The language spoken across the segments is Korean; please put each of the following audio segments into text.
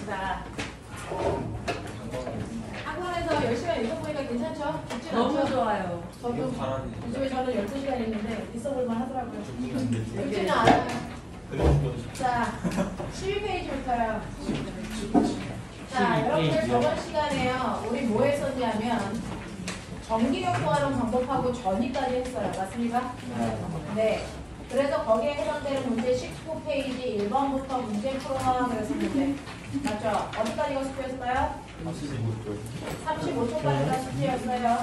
자, 학원에서 열심히 읽어보니까 괜찮죠? 좋진 않죠? 너무 좋아요. 저도 요즘에 저는 12시간 있는데 있어볼만 하더라고요. 좋지는 않아요. 자, 12페이지부터요. 자, 여러분들 저번 시간에요. 우리 뭐 했었냐면 정기력 구하는 방법하고 전이까지 했어요. 맞습니까? 네. 그래서 거기에 해당되는 문제 19페이지 1번부터 문제 풀어라 그랬었는데 맞죠? 어디까지가 숙제였어요? 35초까지가 숙제였어요.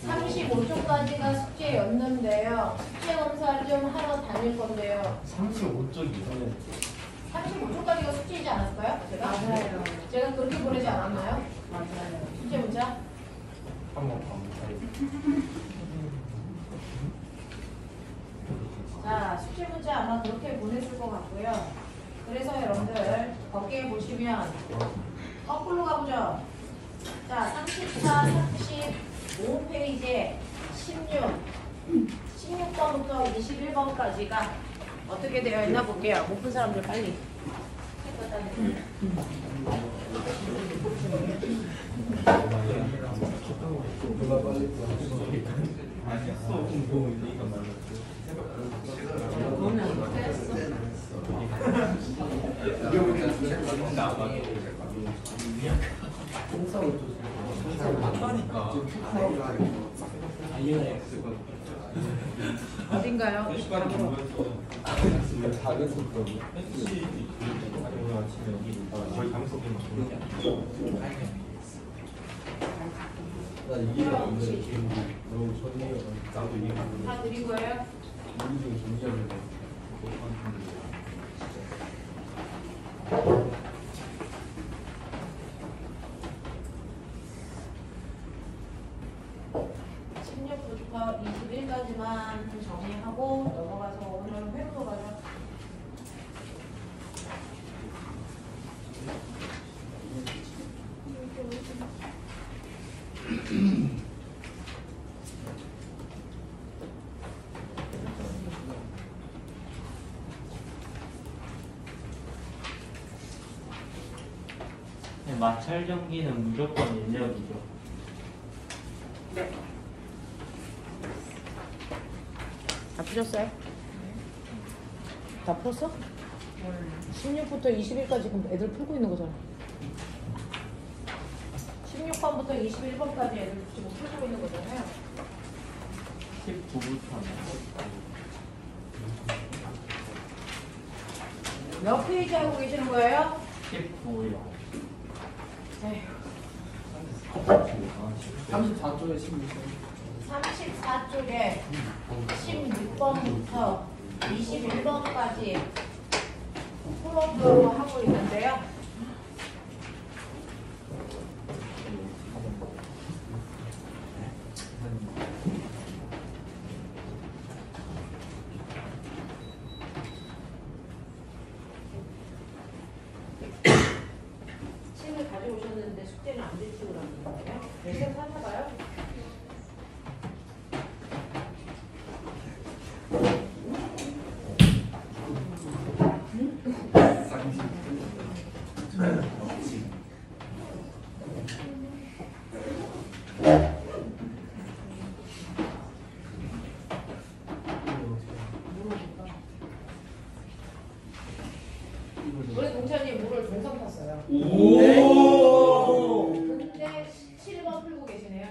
35초까지가 숙제였는데요. 숙제 검사를 좀 하러 다닐 건데요. 35쪽이요? 35초까지가 숙제이지 않았을까요? 맞아요. 제가 그렇게 보내지 않았나요? 맞아요. 숙제 문자? 한번 봐볼까요? 자, 숙제 문자 아마 그렇게 보냈을 것 같고요. 그래서 여러분들 거기에 보시면 거꾸로 가보죠. 자, 34, 35페이지에 16번부터 21번까지가 어떻게 되어 있나 볼게요. 못 푼 사람들 빨리. 어딘가요? 거의 강속이 다 드린 거예요? 부터 21까지만 정리하고 넘어가서 오늘 회로 가죠. 마찰 전기는 무조건 인력이죠. 네. 다 푸셨어요? 다 풀었어? 16부터 21까지 그럼 애들 풀고 있는 거잖아. 16번부터 21번까지 애들 지금 풀고 있는 거잖아요. 19부터 몇 페이지 하고 계시는 거예요? 19요. 네. 34쪽에 16쪽 34쪽에 16번부터 21번까지 풀어보려고 하고 있는데요. 책을 가져오셨는데 숙제는 안 되시고 그러는 거예요? 책 사나 봐요? 우리 동찬이 물을 동상 탔어요. 오! 근데 7번 풀고 계시네요.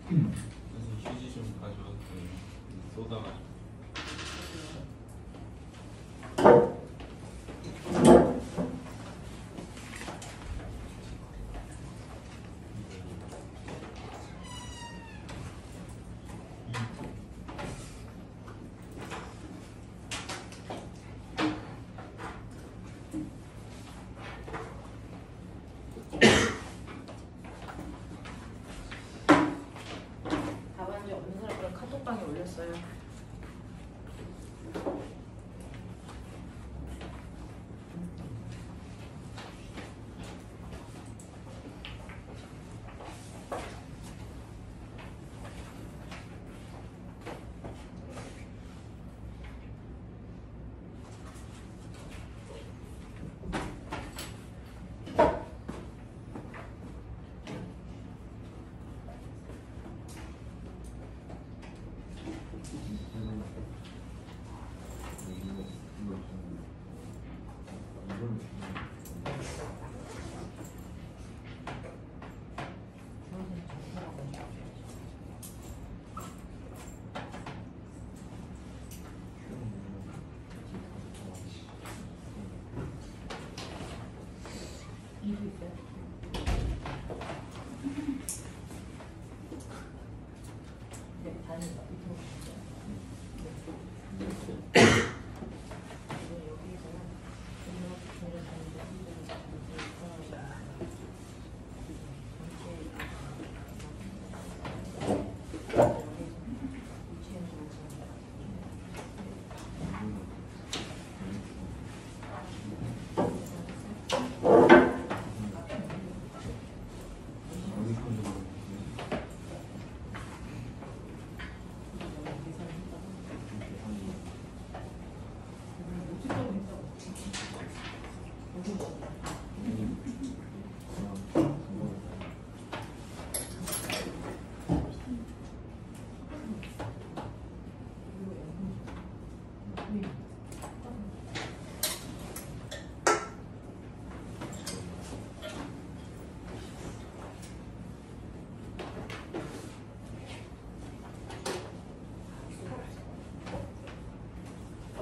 그래서 휴지 좀 가져왔어요. 쏟아가지고. 답안지 없는 사람들 카톡방에 올렸어요. 이도 있어요. 네, 다행이다.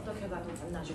어떻게 가도 만나죠.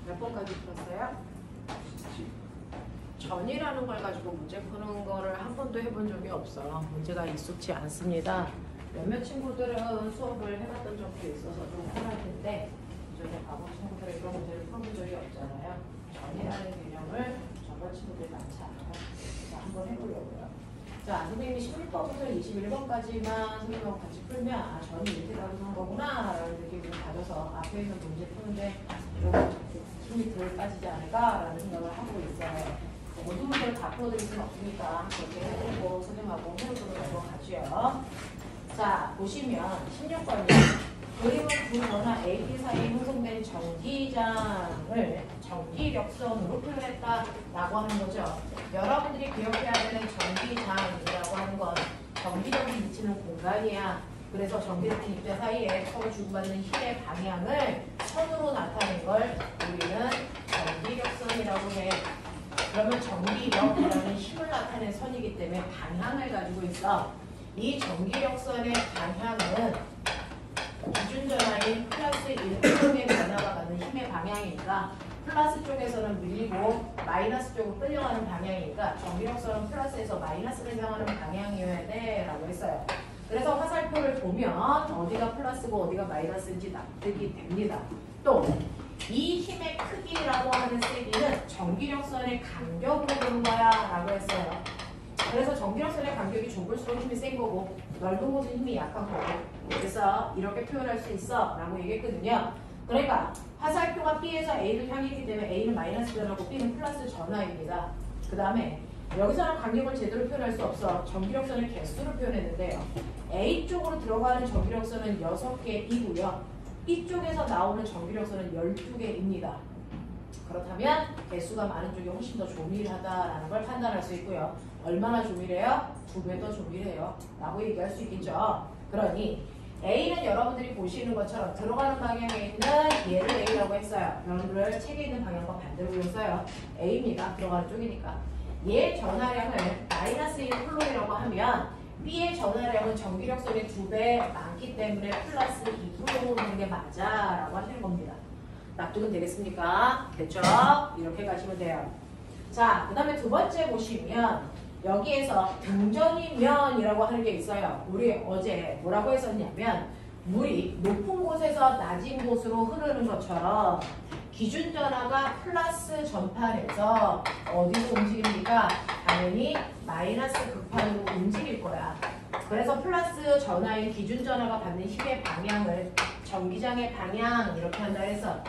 몇 번까지 풀었어요? 전이라는 걸 가지고 문제 푸는 거를 한 번도 해본 적이 없어. 문제가 익숙치 않습니다. 몇몇 친구들은 수업을 해봤던 적도 있어서 좀 편할 텐데 기존에 과거 친구들이 그런 문제를 풀어본 적이 없잖아요. 전이라는 개념을 저번 친구들이 많지 않아요. 그래서 한번 해보려고요. 자, 선생님이 16번부터 21번까지만 선생님하고 같이 풀면 아, 전이 이렇게 다루는 거구나 라는 느낌을 가져서 앞에 있는 문제 푸는데 좀 힘이 덜 빠지지 않을까라는 생각을 하고 있어요. 모든 문제를 다 풀어드릴 수는 없으니까 그렇게 해보고 선생님하고 해보도록 하죠. 자, 보시면 16번이요. 그림은 두 전화 AP 사이에 형성된 전기장을 전기력선으로 표현했다라고 하는 거죠. 여러분들이 기억해야 되는 전기장이라고 하는 건 전기력이 미치는 공간이야. 그래서 전기력인 입자 사이에 서로 주고받는 힘의 방향을 선으로 나타낸 걸 우리는 전기력선이라고 해. 그러면 전기력이라는 힘을 나타낸 선이기 때문에 방향을 가지고 있어. 이 전기력선의 방향은 기준전화인 플러스 1쪽의 변화가 받는 힘의 방향이니까 플러스 쪽에서는 밀리고 마이너스 쪽으로 끌려가는 방향이니까 전기력선은 플러스에서 마이너스를 향하는 방향이어야 돼 라고 했어요. 그래서 화살표를 보면 어디가 플러스고 어디가 마이너스인지 납득이 됩니다. 또 이 힘의 크기라고 하는 세기는 전기력선의 간격으로 보는 거야 라고 했어요. 그래서 전기력선의 간격이 좁을수록 힘이 센 거고 넓은 곳은 힘이 약한 거고 그래서 이렇게 표현할 수 있어 라고 얘기했거든요. 그러니까 화살표가 B에서 A를 향했기 때문에 A는 마이너스 변화고 B는 플러스 전화입니다. 그 다음에 여기서는 간격을 제대로 표현할 수 없어. 전기력선의 개수를 표현했는데요. A 쪽으로 들어가는 전기력선은 6개이고요. 이쪽에서 나오는 전기력선은 12개입니다. 그렇다면 개수가 많은 쪽이 훨씬 더 조밀하다라는 걸 판단할 수 있고요. 얼마나 조밀해요? 2배 더 조밀해요. 라고 얘기할 수 있겠죠. 그러니 A는 여러분들이 보시는 것처럼 들어가는 방향에 있는 얘를 A라고 했어요. 여러분들 책에 있는 방향과 반대로 그렸어요. A입니다. 들어가는 쪽이니까. 얘 전하량을 마이너스 1 쿨롬이라고 하면 B의 전하량은 전기력선의 2배 많기 때문에 플러스 2 쿨롬으로 보는 게 맞아 라고 하시는 겁니다. 납득은 되겠습니까? 됐죠? 이렇게 가시면 돼요. 자, 그 다음에 두 번째 보시면 여기에서 등전이면이라고 하는 게 있어요. 우리 어제 뭐라고 했었냐면 물이 높은 곳에서 낮은 곳으로 흐르는 것처럼 기준 전하가 플러스 전판에서 어디로 움직입니까? 당연히 마이너스 극판으로 움직일 거야. 그래서 플러스 전하인 기준 전하가 받는 힘의 방향을 전기장의 방향 이렇게 한다 해서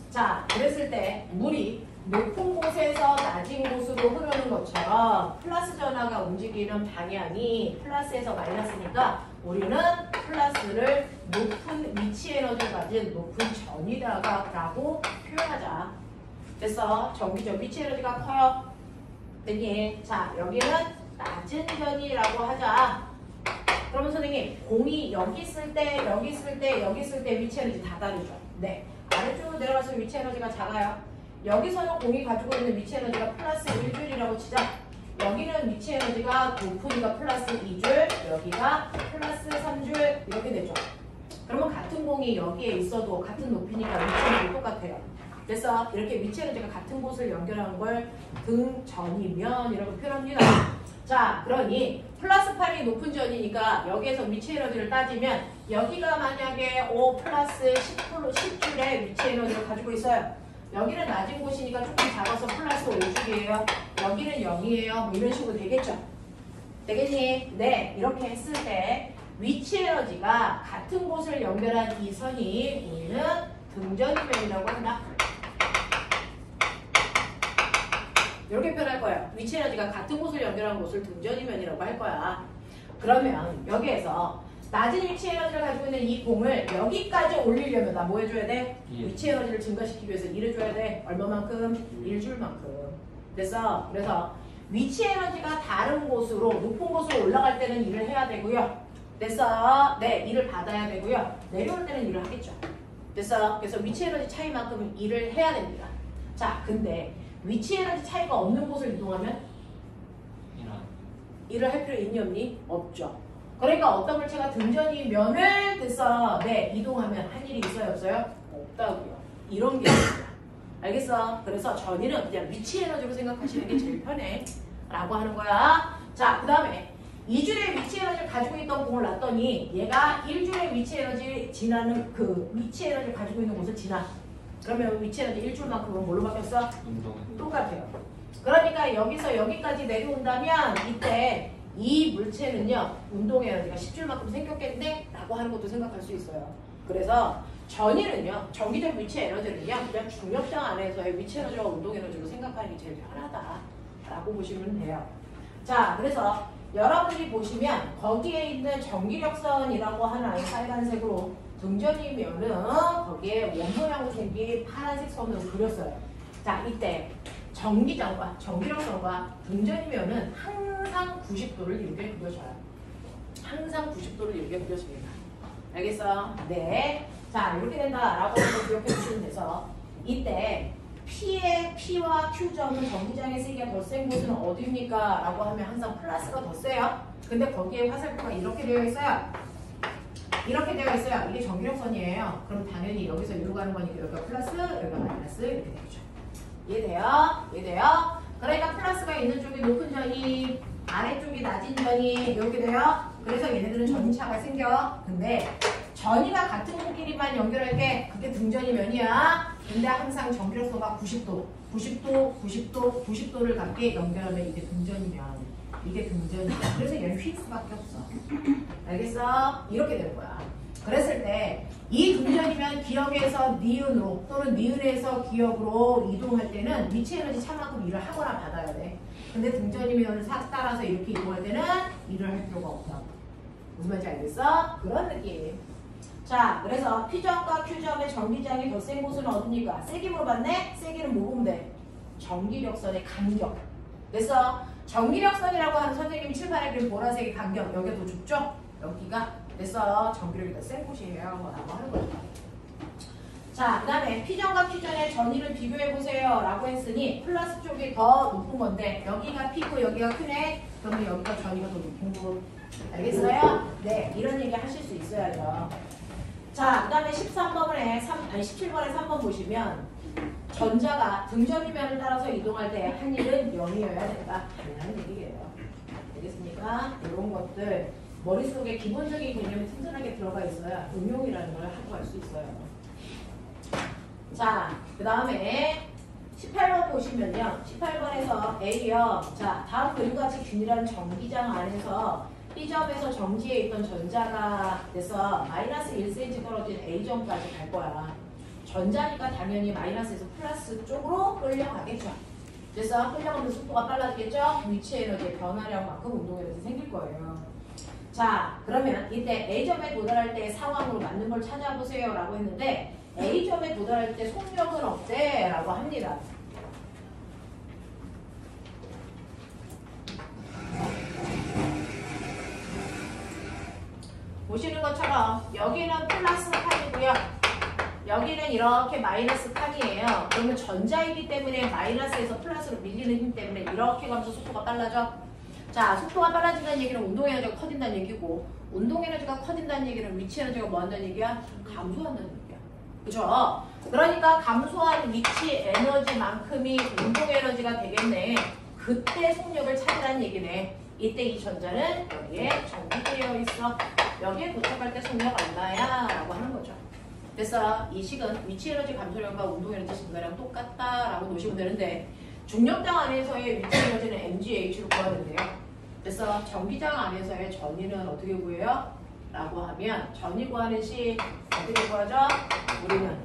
자, 그랬을 때 물이 높은 곳에서 낮은 곳으로 흐르는 것처럼 플러스 전하가 움직이는 방향이 플러스에서 마이너스니까 우리는 플러스를 높은 위치 에너지를 가진 높은 전이다가 라고 표현하자. 됐어. 전기적 위치 에너지가 커요. 됐니? 자, 여기는 낮은 전이라고 하자. 그러면 선생님, 공이 여기 있을 때, 여기 있을 때, 여기 있을 때 위치 에너지 다 다르죠? 네. 아래쪽으로 내려가서 위치 에너지가 작아요. 여기서는 공이 가지고 있는 위치 에너지가 플러스 1줄이라고 치자. 여기는 위치 에너지가 높으니까 플러스 2줄, 여기가 플러스 3줄 이렇게 되죠. 그러면 같은 공이 여기에 있어도 같은 높이니까 위치 에너지 똑같아요. 그래서 이렇게 위치 에너지가 같은 곳을 연결하는 걸 등전이면이라고 표현합니다. 자, 그러니 플러스 8이 높은 전이니까 여기에서 위치 에너지를 따지면 여기가 만약에 5 플러스 10줄의 위치 에너지를 가지고 있어요. 여기는 낮은 곳이니까 조금 작아서 플러스 5줄이에요. 여기는 0이에요. 뭐 이런 식으로 되겠죠? 되겠니? 네. 이렇게 했을 때 위치 에너지가 같은 곳을 연결한 이 선이 우리는 등전이면이라고 한다. 이렇게 표현할 거예요. 위치 에너지가 같은 곳을 연결한 곳을 등전이면이라고 할 거야. 그러면 여기에서 낮은 위치 에너지를 가지고 있는 이 공을 여기까지 올리려면 나 뭐 해줘야 돼? 예. 위치 에너지를 증가시키기 위해서 일을 줘야 돼. 얼마만큼? 1줄만큼. 됐어? 그래서 위치 에너지가 다른 곳으로 높은 곳으로 올라갈 때는 일을 해야 되고요. 됐어? 네, 일을 받아야 되고요. 내려올 때는 일을 하겠죠. 됐어? 그래서 위치 에너지 차이만큼 일을 해야 됩니다. 자, 근데 위치 에너지 차이가 없는 곳을 이동하면 일을 할 필요 있니 없니? 없죠. 그러니까 어떤 물체가 등전이면을 됐어. 네, 이동하면 한 일이 있어요 없어요? 없다고요. 이런 게 있어요. 알겠어? 그래서 전위는 그냥 위치 에너지로 생각하시는 게 제일 편해. 라고 하는 거야. 자, 그 다음에 2줄의 위치 에너지를 가지고 있던 공을 놨더니 얘가 1줄의 위치 에너지 지나는 그 위치 에너지를 가지고 있는 곳을 지나. 그러면 위치 에너지 1줄만큼은 뭘로 바뀌었어? 운동은 똑같아요. 그러니까 여기서 여기까지 내려온다면 이때 이 물체는요 운동 에너지가 10줄만큼 생겼겠네? 라고 하는 것도 생각할 수 있어요. 그래서 전위는요 정기적 위치 에너지는요 그냥 중력장 안에서의 위치 에너지와 운동 에너지로 생각하는 게 제일 편하다 라고 보시면 돼요. 자, 그래서 여러분들이 보시면 거기에 있는 전기력선이라고 하는 빨간색으로 등전이면은 거기에 원 모양으로 생긴 파란색 선으로 그렸어요. 자, 이때 전기장과 전기력선과 등전이면은 항상 90도를 이렇게 그려줘요. 항상 90도를 이렇게 그려줍니다. 알겠어? 네. 자, 이렇게 된다라고 기억해 주시면 돼서 이때 P와 Q점은 전기장의 세기가 더 센 곳은 어디입니까? 라고 하면 항상 플러스가 더 세요. 근데 거기에 화살표가 이렇게 되어 있어요. 이렇게 되어 있어요. 이게 전기력선이에요. 그럼 당연히 여기서 이리로 가는 거니까 여기가 플러스, 여기가 마이너스 이렇게 되죠. 이해돼요? 이해돼요? 그러니까 플러스가 있는 쪽이 높은 전이, 아래쪽이 낮은 전이 이렇게 돼요. 그래서 얘네들은 전차가 생겨. 근데 전이가 같은 코끼리만 연결할 게 그게 등전이면이야. 근데 항상 전기력선과 90도를 갖게 연결하면 이게 등전이면 이게 등전이야. 그래서 얘는 휠 수밖에 없어. 알겠어? 이렇게 되는 거야. 그랬을 때 이 등전이면 기역에서 니은으로 또는 니은에서 기역으로 이동할 때는 위치 에너지 차만큼 일을 하거나 받아야 돼. 근데 등전이면 따라서 이렇게 이동할 때는 일을 할 필요가 없다. 무슨 말인지 알겠어? 그런 느낌. 자, 그래서 P점과 Q점의 전기장이 더 센 곳은 어디입니까? 세기 물어봤네? 세기는 뭐 보면 돼? 전기력선의 간격. 그래서 전기력선이라고 하는 선생님이 칠판에 그린 보라색의 간격. 여기가 더 좁죠? 여기가 그래서 전기력이 더 센 곳이에요. 라고 하는 거죠. 자, 그 다음에 P점과 Q점의 전위를 비교해보세요. 라고 했으니 플러스 쪽이 더 높은 건데 여기가 P고 여기가 Q네. 그러면 여기가 전위가 더 높은 곳. 알겠어요? 네, 이런 얘기 하실 수 있어야죠. 자, 그 다음에 17번에 3번 보시면 전자가 등전이면을 따라서 이동할 때 한 일은 0이어야 된다. 라는 얘기예요. 알겠습니까? 이런 것들 머릿속에 기본적인 개념이 튼튼하게 들어가 있어야 응용이라는 걸 하고 갈 수 있어요. 자, 그 다음에 18번 보시면요. 18번에서 A요. 자, 다음 그림과 같이 균일한 전기장 안에서 B점에서 정지에 있던 전자가 돼서 마이너스 1cm 떨어진 A점까지 갈 거야. 전자니까 당연히 마이너스에서 플러스 쪽으로 끌려가겠죠. 그래서 끌려가면 속도가 빨라지겠죠? 위치 에너지의 변화량만큼 운동 에너지 생길 거예요. 자, 그러면 이때 A점에 도달할 때 상황으로 맞는 걸 찾아보세요 라고 했는데 A점에 도달할 때 속력은 어때? 라고 합니다. 보시는 것처럼 여기는 플러스 칸이고요. 여기는 이렇게 마이너스 칸이에요. 그러면 전자이기 때문에 마이너스에서 플러스로 밀리는 힘 때문에 이렇게 가면서 속도가 빨라져. 자, 속도가 빨라진다는 얘기는 운동에너지가 커진다는 얘기고 운동에너지가 커진다는 얘기는 위치에너지가 뭐 한다는 얘기야? 감소한다는 얘기야. 그죠? 그러니까 감소한 위치 에너지만큼이 운동에너지가 되겠네. 그때 속력을 찾으라는 얘기네. 이때 이 전자는 여기에 전기되어 있어. 여기에 도착할 때 속력 얼마야? 라고 하는 거죠. 그래서 이 식은 위치 에너지 감소량과 운동 에너지 증가량 똑같다라고 놓으시면 되는데 중력장 안에서의 위치 에너지는 mgH로 구하는데요. 그래서 전기장 안에서의 전위는 어떻게 구해요? 라고 하면 전위 구하는 식 어떻게 구하죠? 우리는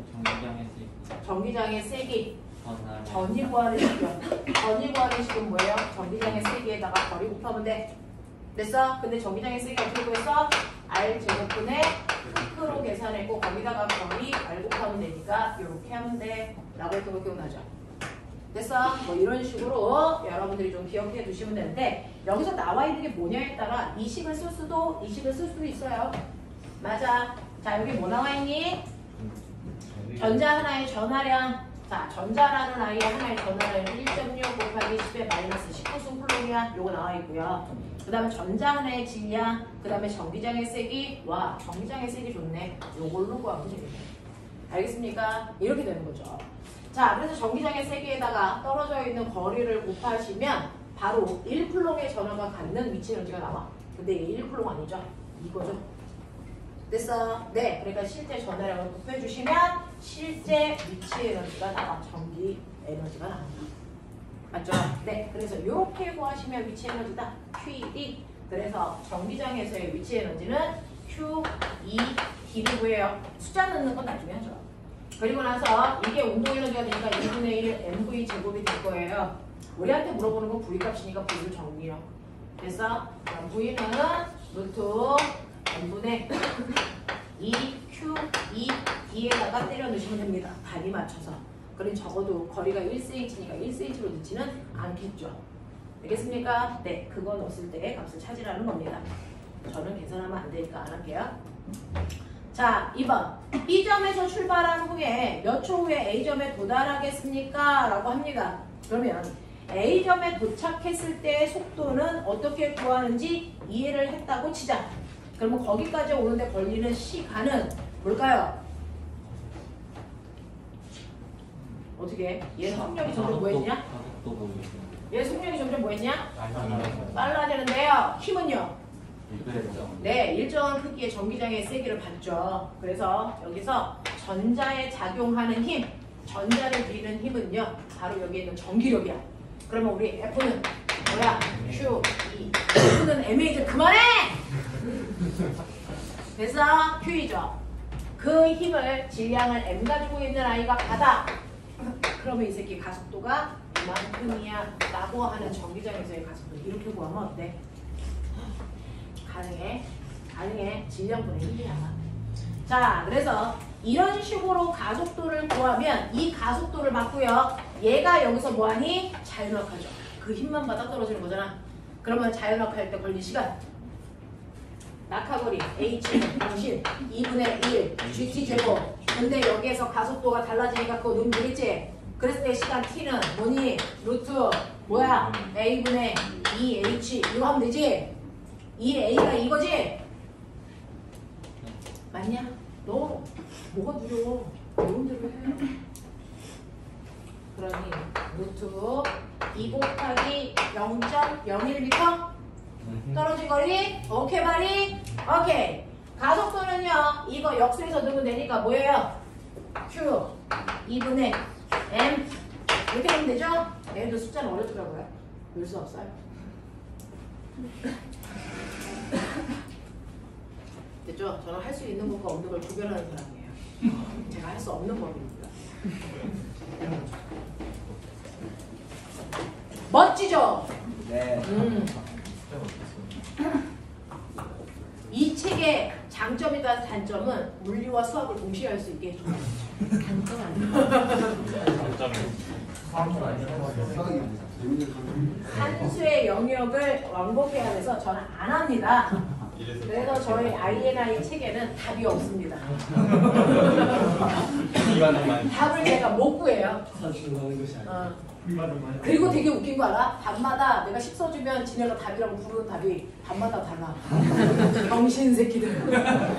전기장의 세기 전위 구하는 식이요. 전위 구하는 식은 뭐예요? 전기장의 세기에다가 거리 곱하면 돼. 됐어? 근데 전기장의 세기 어떻게 구했어? R 제곱분의 P로 계산했고 거기다가 거리 R 곱하면 되니까 이렇게 하면 돼. 라고 했던 거 기억나죠? 됐어? 뭐 이런 식으로 여러분들이 좀 기억해 두시면 되는데 여기서 나와 있는 게 뭐냐에 따라 이 식을 쓸 수도 이 식을 쓸 수도 있어요. 맞아. 자, 여기 뭐 나와 있니? 전자 하나의 전하량. 자, 전자라는 아이의 하나의 전하량은 1.6 곱하기 10의 마이너스 19수 쿨롬이야. 요거 나와 있고요. 그 다음에 전자 하나의 질량, 그 다음에 전기장의 세기. 와, 전기장의 세기 좋네. 요걸로 구하면 되겠네. 알겠습니까? 이렇게 되는 거죠. 자, 그래서 전기장의 세기에다가 떨어져 있는 거리를 곱하시면 바로 1쿨롱의 전하가 갖는 위치 에너지가 나와. 근데 이게 1쿨롱 아니죠? 이거죠. 됐어? 네, 그러니까 실제 전하량을 곱해주시면 실제 위치 에너지가 나와. 전기 에너지가 나옵니다. 맞죠? 네, 그래서 이렇게 구하시면 위치 에너지다. QED. 그래서 전기장에서의 위치 에너지는 QED를 구해요. 숫자 넣는 건 나중에 하죠. 그리고 나서 이게 운동 에너지가 되니까 2분의 1 mv 제곱이 될 거예요. 우리한테 물어보는 건 v 값이니까 v를 정리요. 됐어? 그럼 v는 루트 n분의 2QED에다가 때려 넣으시면 됩니다. 단위 맞춰서. 그럼 적어도 거리가 1cm니까 1cm로 넣지는 않겠죠. 알겠습니까? 네, 그거 넣었을 때 값을 찾으라는 겁니다. 저는 계산하면 안 되니까 안 할게요. 자, 2번. B점에서 출발한 후에 몇 초 후에 A점에 도달하겠습니까? 라고 합니다. 그러면 A점에 도착했을 때의 속도는 어떻게 구하는지 이해를 했다고 치자. 그러면 거기까지 오는데 걸리는 시간은 뭘까요? 어떻게? 얘 속력이 점점 뭐했냐? 가속도 보이겠어요. 얘 속력이 점점 뭐했냐? 빨라지는데요. 힘은요? 네, 일정한 크기의 전기장의 세기를 받죠. 그래서 여기서 전자에 작용하는 힘, 전자를 밀는 힘은요, 바로 여기 있는 전기력이야. 그러면 우리 F는 뭐야? Q, E. F는 MA죠. 그만해! 그래서 Q이죠. 그 힘을, 질량을 M 가지고 있는 아이가 받아. 그러면 이 새끼 가속도가 이만큼이야 라고 하는 전기장에서의 가속도. 이렇게 구하면 어때? 가능해. 가능해. 질량분의 1이야. 자, 그래서 이런 식으로 가속도를 구하면 이 가속도를 맞고요. 얘가 여기서 뭐하니? 자연학하죠. 그 힘만 받아 떨어지는 거잖아. 그러면 자연학할 때 걸린 시간. 낙하거리 H 당신 2분의 1 GT 제곱. 근데 여기에서 가속도가 달라지니까 그거 넣으면 되겠지? 그랬을 때 시간 T는 뭐니? 루트 뭐야? A분의 2H 이거 하면 되지? 2A가 이거지? 맞냐? 너 뭐가 느려? 배운 대로 해. 그러니 루트 2 곱하기 0.01m 떨어진 거리? 오케이 말이? 오케이. 가속도는요, 이거 역수에서 넣으면 되니까 뭐예요? Q 2분의 M 이렇게 하면 되죠? 얘도 숫자는 어렵더라고요. 볼 수 없어요. 됐죠? 저는 할 수 있는 것과 없는 걸 구별하는 사람이에요. 제가 할 수 없는 법입니다. 멋지죠? 네. 이 책의 장점이다 단점은 물리와 수학을 동시에 할 수 있게 해줘요. 단점 아니에요. 산수의 영역을 완곡해야 돼서 저는 안 합니다. 그래서 저희 INI 책에는 답이 없습니다. 답을 제가 못 구해요. 그리고 되게 웃긴 거 알아? 답마다 내가 10 써주면 지네가 답이라고 부르는 답이 답마다 달라. 병신 새끼들.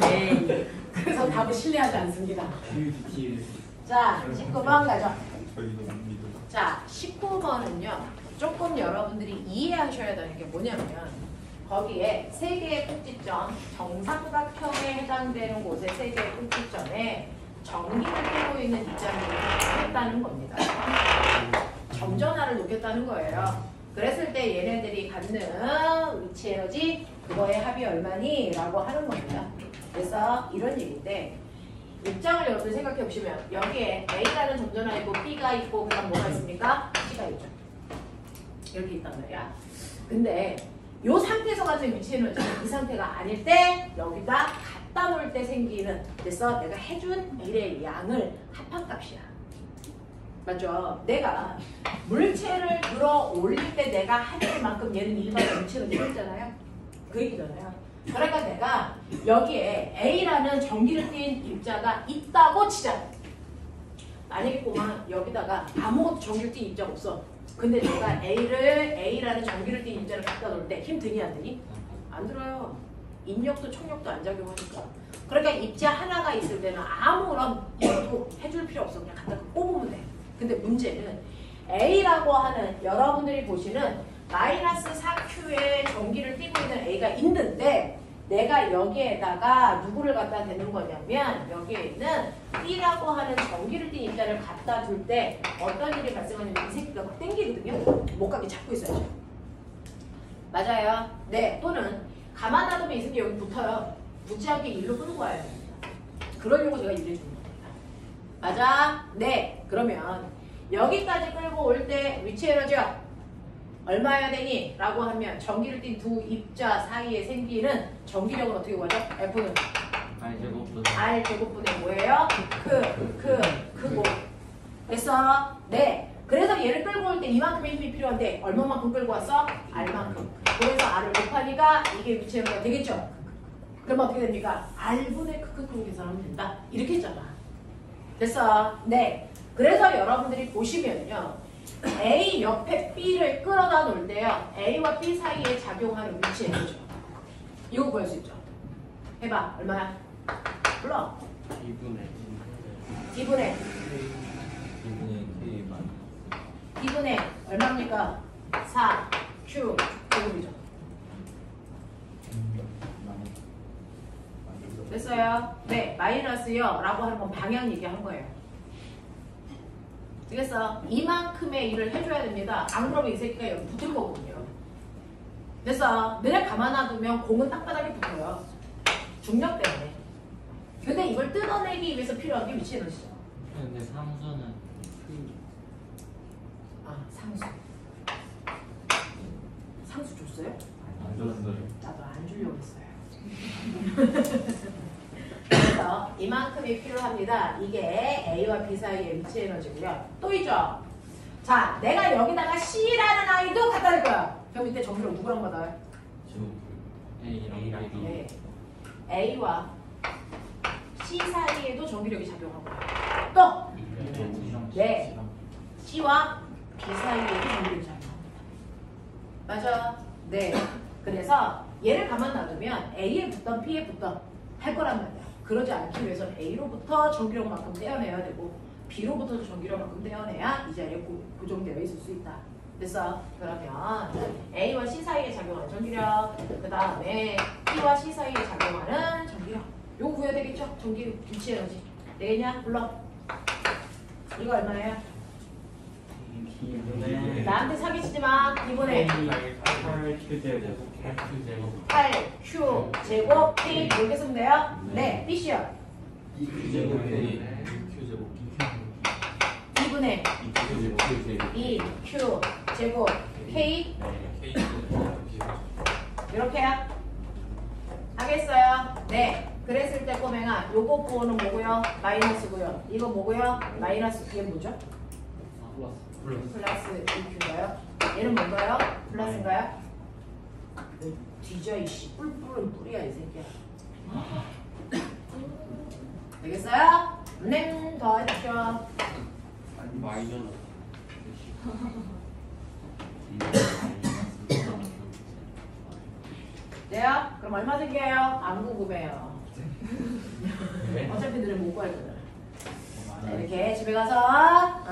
에이. 그래서 답을 신뢰하지 않습니다. 자, 19번 가죠. 자, 19번은요. 조금 여러분들이 이해하셔야 되는 게 뭐냐면 거기에 세 개의 꼭지점, 정삼각형에 해당되는 곳에 세 개의 꼭지점에 전기를 띠고 있는 입자를 놓겠다는 겁니다. 점전하를 놓겠다는 거예요. 그랬을 때 얘네들이 갖는 위치 에너지 그거의 합이 얼마니? 라고 하는 겁니다. 그래서 이런 얘기인데 입장을 여러분 생각해 보시면 여기에 A라는 점전하 있고 B가 있고 그 다음 뭐가 있습니까? C가 있죠. 이렇게 있단 말이야. 근데 이 상태에서 가진 위치 에너지는 이 상태가 아닐 때 여기다 갖다 놓을 때 생기는 그래서 내가 해준 일의 양을 합한 값이야. 맞죠? 내가 물체를 들어 올릴 때 내가 하는 만큼 얘는 일반의 위치를 들었잖아요. 그 얘기잖아요. 그러니까 내가 여기에 A라는 전기를 띤 입자가 있다고 치자. 만약에 꼬마 여기다가 아무것도 전기를 띤 입자가 없어. 근데 내가 A라는 전기를 띤 입자를 갖다 놓을 때 힘 드니 안 드니? 안 들어요. 인력도 청력도 안 작용하니까. 그러니까 입자 하나가 있을 때는 아무런 이것도 해줄 필요 없어. 그냥 갖다 꼽으면 돼. 근데 문제는 A라고 하는 여러분들이 보시는 마이너스 4Q의 전기를 띠고 있는 A가 있는데 내가 여기에다가 누구를 갖다 대는 거냐면 여기에 있는 B라고 하는 전기를 띈 입자를 갖다 둘 때 어떤 일이 발생하냐면 이 새끼가 막 땡기거든요. 못 가게 잡고 있어야죠. 맞아요. 네. 또는 가만 놔두면 이 새끼 여기 붙어요. 붙지 않게 일로 끌고 와야 됩니다. 그러려고 제가 일을 주는 겁니다. 맞아? 네. 그러면 여기까지 끌고 올 때 위치 에너지가 얼마여야 되니? 라고 하면 전기를 띤 두 입자 사이에 생기는 전기력은 어떻게 구하죠? F는 R제곱분의 뭐예요? 크고 됐어? 네. 그래서 얘를 끌고 올 때 이만큼의 힘이 필요한데 얼마만큼 끌고 왔어? R만큼. 그래서 R을 곱하니까 이게 위치 에너지가 되겠죠? 그럼 어떻게 됩니까? R분의 크크크로 계산하면 된다. 이렇게 했잖아. 됐어? 네. 그래서 여러분들이 보시면요. A 옆에 B를 끌어다 놓을 때요. A와 B 사이에 작용하는 위치 에너지. 이거 구할 수 있죠. 해봐. 얼마야? 불러. D분의 D분의 얼마입니까? 4Q 제곱이죠. 됐어요? 네. 마이너스요. 라고 하는 건 방향 얘기한 거예요. 되겠어? 이만큼의 일을 해줘야 됩니다. 안 그러면 이 새끼가 여기 붙을 거거든요. 됐어? 너네 가만 놔두면 공은 땅바닥에 붙어요. 중력 때문에. 근데 이걸 뜯어내기 위해서 필요한 게 위치 에너지죠. 근데 상수는 아, 상수. 상수 줬어요? 안 줬어요. 나도 안 주려고 했어요. 그래서 이만큼이 필요합니다. 이게 A와 B 사이의 위치 에너지고요. 또 있죠? 자, 내가 여기다가 C라는 아이도 갖다 댈 거야. 저 밑에 정비를 누구랑 받아요? A랑 B. 네. A와 C 사이에도 전기력이 작용하고 또 네. C와 B 사이에도 전기력이 작용합니다. 맞아? 네. 그래서 얘를 가만 놔두면 A에 붙던 B에 붙던 할 거란 말이야. 그러지 않기 위해서는 A로부터 전기력만큼 떼어내야 되고 B로부터 전기력만큼 떼어내야 이 자리에 고정되어 있을 수 있다. 됐어? 그러면 A와 C 사이에 작용하는 전기력, 그 다음에 B와 C 사이에 작용하는 전기력. 요거 구해야 되겠죠? 전기 위치 에너지. 되겠냐? 불러. 이거 얼마예요? B분의 나한테 사기치지 마. B분의 8Q 제곱 8Q 제곱 P 이렇게 쓰면 돼요? 네. B씨요. B분의 2Q 제곱 K 이렇게요? 하겠어요? 네. 그랬을 때 꼬맹아 요거 부호는 뭐고요? 마이너스고요. 이거 뭐고요? 마이너스 이게 뭐죠? 플러스 2Q인가요? 얘는 뭔가요? 플러스인가요? 뒤져 이씨. 뿔뿔은 뿔이야 이 새끼야. 되겠어요? 더 해주셔. 돼요? 그럼 얼마 들게요? 안 궁금해요. 어차피 너는 못 구할 거잖아. 자, 이렇게 집에 가서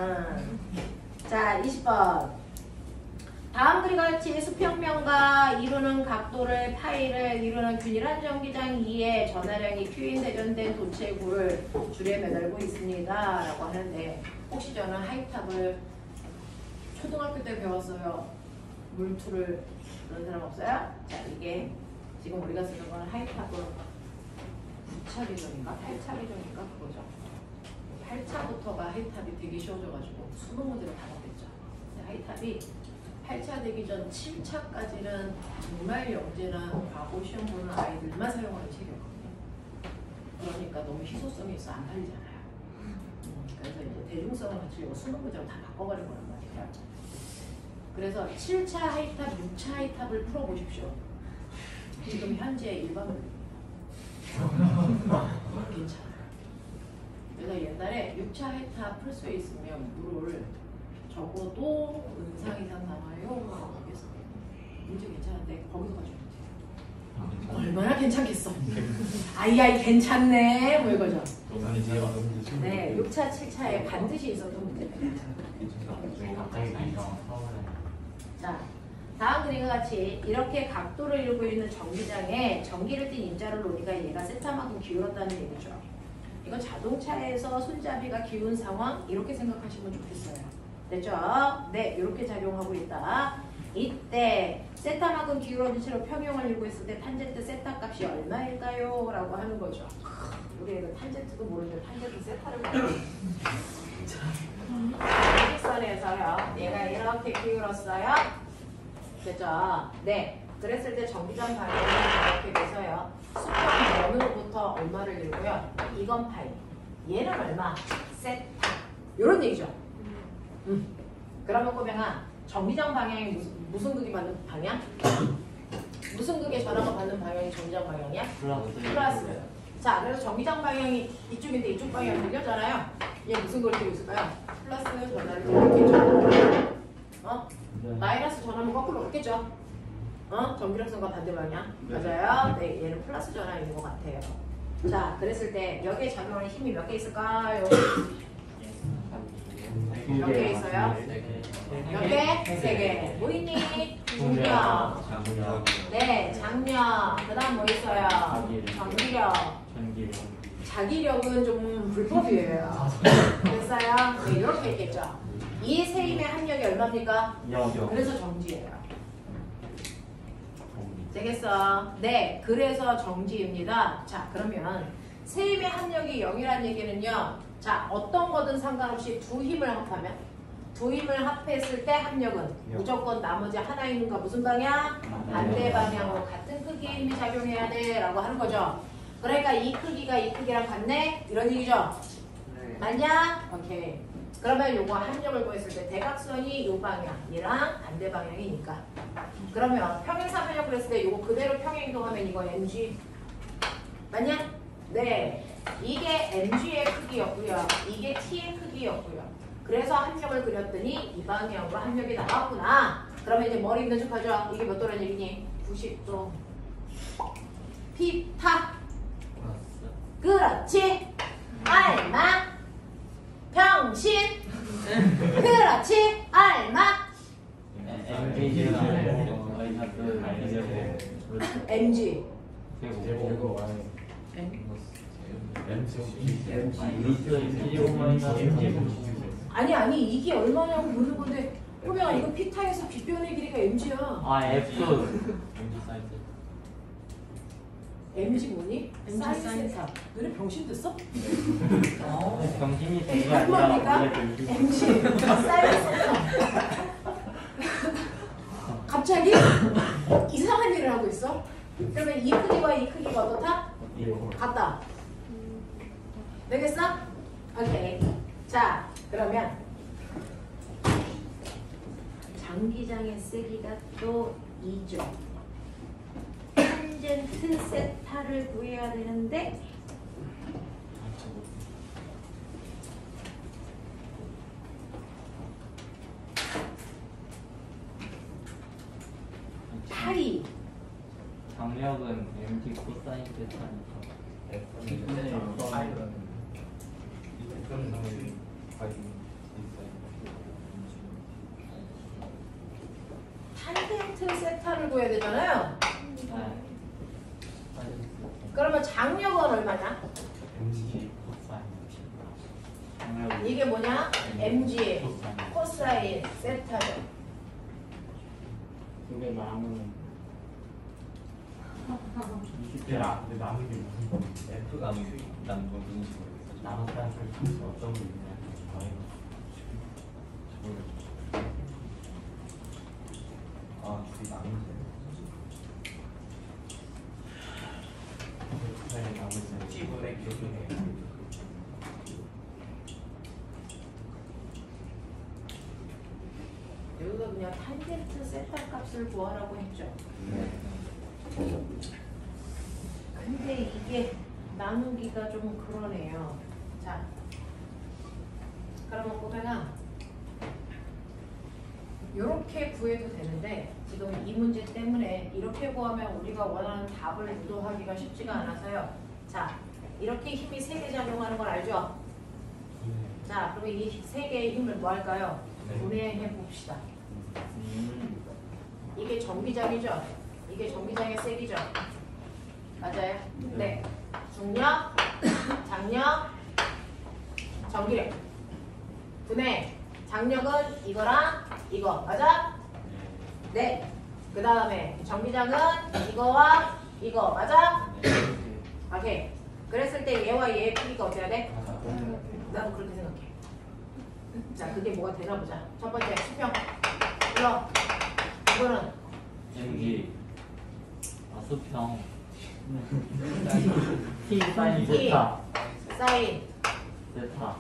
자 20번 다음 글과 같이 수평면과 이루는 각도를 파이를 이루는 균일한 전기장 2에 전하량이 Q인 대전된 도체구를 줄에 매달고 있습니다 라고 하는데 혹시 저는 하이탑을 초등학교 때 배웠어요. 물투를 그런 사람 없어요? 자 이게 지금 우리가 쓰는 거는 하이탑은 9차 계정인가 8차 계정인가 그거죠. 8차부터가 하이탑이 되게 쉬워져가지고 수능 문제로 다 바뀌었죠. 하이탑이 8차 되기 전 7차까지는 정말 영재나 과거 시험 보는 아이들만 사용하는 책이었거든요. 그러니까 너무 희소성이 있어 안 팔리잖아요. 그래서 이제 대중성을 갖추려고 수능 문제로 다 바꿔버린 거란 말이에요. 그래서 7차 하이탑, 6차 하이탑을 풀어보십시오. 지금 현재 일반은 괜찮아요. 그래서 옛날에 6차 하이탑 풀 수 있으면 물을 적어도 은상 이상 남아요. 거기서 문제 괜찮은데 거기서 가지고 돼요. 얼마나 괜찮겠어. 아이 괜찮네 뭐 이거죠. 아니 제가 네, 6차, 7차에 반드시 있었던 문제입니다. 갑자기 나이가 서울에 자, 다음 그림과 같이 이렇게 각도를 이루고 있는 전기장에 전기를 띤 입자를 놓으니까 얘가 세타만큼 기울었다는 얘기죠. 이건 자동차에서 손잡이가 기운 상황 이렇게 생각하시면 좋겠어요. 됐죠? 네, 이렇게 작용하고 있다. 이때 세타만큼 기울어진 채로 평형을 이루고 있을 때 탄젠트 세타 값이 얼마일까요? 라고 하는 거죠. 우리 애들 탄젠트도 모르는데 탄젠트 세타를 모르는 일직선에서요. 얘가 이렇게 기울었어요. 됐죠? 네. 그랬을 때 전기장 방향이 이렇게 돼서요. 수평 면으로부터 얼마를 이루고요. 이건 파이. 얘는 얼마? 세타. 요런 얘기죠. 그러면 꼬맹아 전기장 방향이 무슨 극이 받는 방향? 무슨 극의 전하가 받는 방향이 전기장 방향이야? 플러스. 자, 그래서 전기장 방향이 이쪽인데 이쪽 방향이 들렸잖아요. 얘 무슨 걸 들고 있을까요? 플러스 전하를 들고 있겠죠. 마이너스 전하면 거꾸로 갔겠죠. 전기력선과 반대 방향. 맞아요. 네, 얘는 플러스 전하인 것 같아요. 자, 그랬을 때 여기에 작용하는 힘이 몇 개 있을까요? 몇 개 있어요? 몇 개? 3개. 뭐 있니? 중력. 네, 장력. 그 다음 뭐 있어요? 전기력. 자기력은 좀 불법이에요. 됐어요? 네, 이렇게 있겠죠. 이 세 힘의 합력이 얼마입니까? 그래서 정지예요. 되겠어? 네, 그래서 정지입니다. 자, 그러면 세 힘의 합력이 0이라는 얘기는요. 자, 어떤 거든 상관없이 두 힘을 합하면 두 힘을 합했을 때 합력은 무조건 나머지 하나 있는 거 무슨 방향? 반대 방향으로 같은 크기의 힘이 작용해야 돼 라고 하는 거죠. 그러니까 이 크기가 이 크기랑 같네? 이런 얘기죠? 맞냐? 오케이. 그러면 요거 합력을 구했을 때 대각선이 요 방향, 얘랑 반대 방향이니까. 그러면 평행삼변형 그랬을 때 요거 그대로 평행이동하면 이거 mg. 맞냐? 네. 이게 mg의 크기였고요. 이게 t의 크기였고요. 그래서 합력을 그렸더니 이 방향으로 합력이 나왔구나. 그러면 이제 머리 있는 척하죠. 이게 몇 도라는 얘기니? 90도. 피타. 그렇지. 얼마? 평신. 그렇지. 얼마? mg. 아니 이게 얼마냐고 묻는 건데 꼬맹아 이거 피타에서 빗변의 길이가 mg야. 아 F mg 뭐니? 사이즈 세타. 너네 병신 됐어? 정신이 되게 얼마입니까? 아니라 mg 사이즈 세타. 갑자기 이상한 일을 하고 있어? 그러면 이 크기와 이 크기가 어떻다? 같다. 되겠어? 오케이. 자, 그러면 장기장의 세기가 또 2죠. 탄젠트 세타를 구해야 되는데 파이. 장력은 MT 코사인 세타니까 탄젠트 세타를 구해야 되잖아요. 그러면 장력은 얼마냐? 이게 뭐냐? mg 코사인 세타죠. 그게 남은 남은 게 무슨 F가 남은 건 무슨 식으로 남았다는 소리 어떤 게 있냐? 아, 둘이 남은 여기가 그냥 탄젠트 세타 값을 구하라고 했죠. 근데 이게 나누기가 좀 그러네요. 자, 그러면 꼬맹아 이렇게 구해도 되는데 지금 이 문제 때문에 이렇게 구하면 우리가 원하는 답을 유도하기가 쉽지가 않아서요. 자, 이렇게 힘이 3개 작용하는 걸 알죠? 자, 그럼 이 3개의 힘을 뭐 할까요? 네. 분해해 봅시다. 이게 전기장이죠? 이게 전기장의 색이죠? 맞아요? 네. 중력, 장력, 전기력. 분해. 장력은 이거랑 이거. 맞아? 네. 그 다음에 전기장은 이거와 이거. 맞아? 오케이. 그랬을 때 얘와 얘의 크기가 어떻게 해야 돼? 나도 그렇게 생각해. 자, 그게 뭐가 되나 보자. 첫 번째, 수평. 불러. 이거는 여기 수평 T 사인 T. 세타 사인 세타